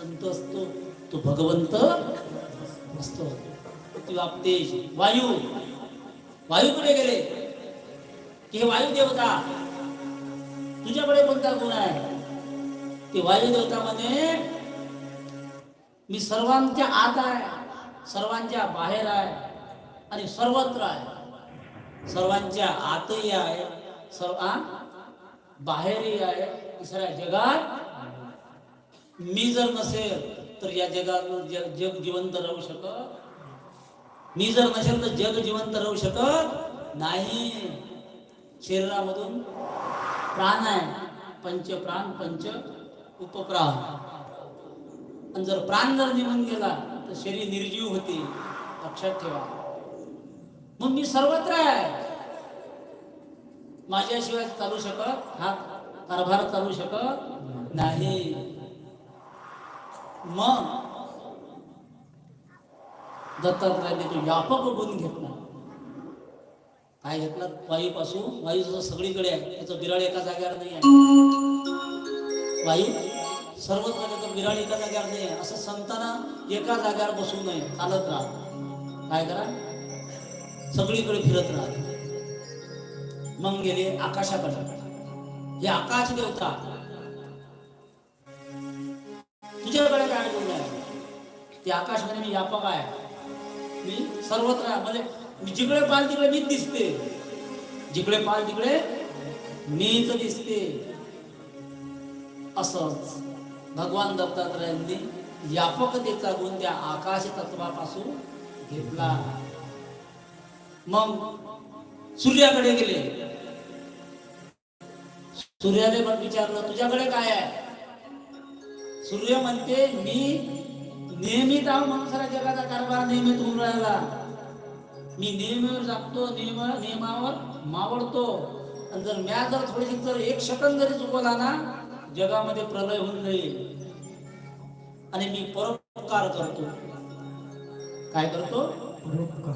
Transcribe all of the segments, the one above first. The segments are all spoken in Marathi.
संत असतो तो भगवंत असतो. तेज वायू वायूकडे गेले की हे वायू देवता तुझ्याकडे कोणता गुण आहे? ते वायू देवता म्हणे मी सर्वांच्या आत आहे, सर्वांच्या बाहेर आहे आणि सर्वत्र आहे. सर्वांच्या आतही आहे, बाहेरही आहे. दुसऱ्या जगात मी जर नसेल तर या जगात जग जिवंत राहू शकत. मी जर नसेल तर जग जिवंत राहू शकत नाही. शरीरामधून प्राण आहे, पंच प्राण पंच उपप्राण. आणि जर प्राण जर निघून गेला तर शरीर निर्जीव होते, लक्षात ठेवा. मग मी सर्वत्र आहे, माझ्याशिवाय चालू शकत हा कारभार चालू शकत नाही. मग दत्तात्रयाने तो व्यापक गुण घेतला. काय घेतला? वायूपासून. वायू जसं सगळीकडे आहे, त्याचं बिराळ एका जागेवर नाही आहे. वायू सर्वत्र त्याचं बिराळ एका जागेवर नाही आहे. असं संतांना एका जागेवर बसू नये, चालत राहा. काय करा? सगळीकडे फिरत राहा. मग गेले आकाशाकडे. हे आकाश देवता तुझ्याकडे काय गुण आहे? ते आकाश मध्ये मी व्यापक आहे, मी सर्वत्र आहे. म्हणजे जिकडे पाल तिकडे मीच दिसते, जिकडे पाल तिकडे मीच दिसते. असंच भगवान दत्तात्रयांनी व्यापकतेचा गुण त्या आकाश तत्वापासून घेतला. मग सूर्याकडे गेले. सूर्याने पण विचारलं तुझ्याकडे काय आहे? सूर्य म्हणते मी नियमित आहो म्हणून सारा जगाचा कारभार नियमित होऊन राहिला. मी नियमावर जागतो, नियमावर मावळतो. आणि जर म्या जर थोडीशी जर एक सेकंद जरी चुकवला ना जगामध्ये प्रलय होऊन जाईल. आणि मी परोपकार करतो. काय करतो?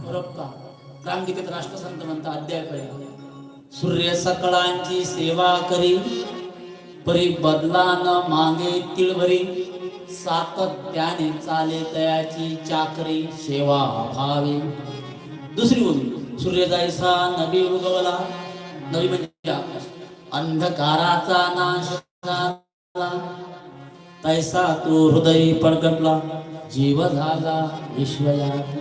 परोपकार. रामगीतेत राष्ट्रसंत म्हणतात अध्याय पहिला. सूर्य सकळांची सेवा करी, परी बदला न मागे तिळभरी. सातत्याने चाले तयाची चाकरी, सेवा भावी. दुसरी बोली, सूर्य जायसा नवी उगवला. नवी म्हणजे आकाश. अंधकाराचा नाश झाला, तैसा तो हृदय पडगटला. जीव झाला विश्वयात.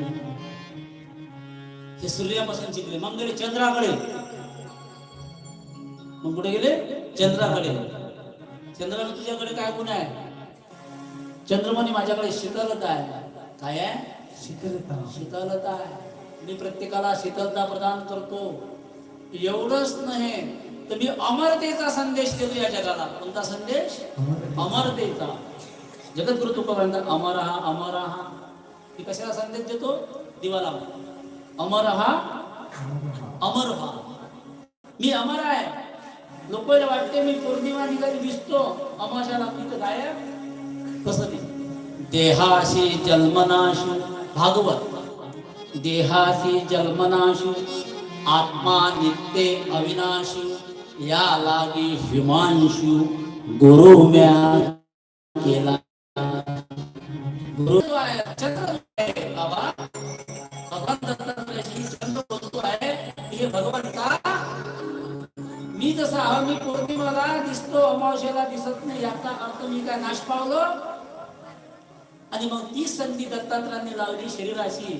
हे सूर्यापासून शिकले. मग गेले चंद्राकडे. मग कुठे गेले? चंद्राकडे. चंद्राने तुझ्याकडे काय गुण आहे? चंद्रमणी माझ्याकडे शीतलता आहे. काय आहे? शीतलता. शीतलता आहे. मी प्रत्येकाला शीतलता प्रदान करतो. एवढंच नाही तर मी अमरतेचा संदेश देतो या जगाला. कोणता संदेश? अमरतेचा. जगद्गुरु तुकोबांना अमर हा अमर हा. मी कशाला संदेश देतो? दिवा लावा. अमर हा अमर व्हा. मी अमर आहे. लोकांना वाटते मी पौर्णिमा निघाली दिसतो, अमाशाला तिथं गायब. कसं दिसत? देहाशी जन्मनाशु. भागवत. देहाशी जन्मनाशु, आत्मा नित्य अविनाशी. या लागी हिमांशु, गुरु म्या केला. गुरु बाबा भगवान दत्तात्रयाची चंद्र बोलतो आहे हे भगवंता मी जसा मी पौर्णिमाला दिसतो, अमावस्येला दिसत नाही, याचा अर्थ मी काय नाश पावलो? आणि मग ती संधी दत्तात्रयांनी लावली शरीराशी.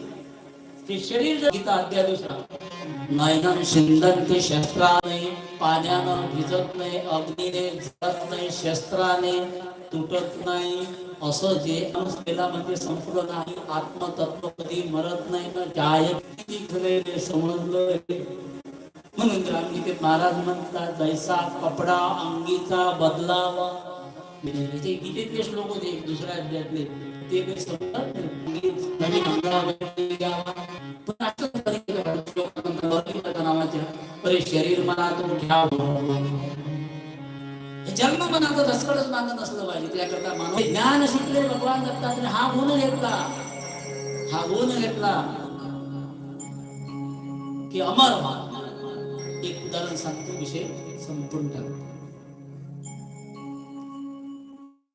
ते शरीर गीता अध्याय दुसरा. नयनं शिंदन्ति शस्त्राने, पाण्यानं भिजत नाही, अग्नीने जळत नाही, शस्त्राने तुटत नाही. असं जे अनुसलेला म्हणजे संपूर्ण नाही. आत्मतत्व कधी मरत नाही ना जायते समजलं. म्हणून ग्रामगीतेत महाराज म्हणतात जैसा कपडा अंगीचा बदलावा. ते गीतेतले श्लोक होते दुसऱ्या अध्यायातले ते काही समजत नवीन नावाच्या परे शरीर मना तो घ्या. जन्म मनाचं धसकडच मानत असलं पाहिजे. त्याकरता मानव ज्ञान शिकले भगवान दत्तात्रय हा गुण घेतला. हा गुण घेतला की अमर व्हा. एक उदाहरण सांगतो, विषय संपूर्ण.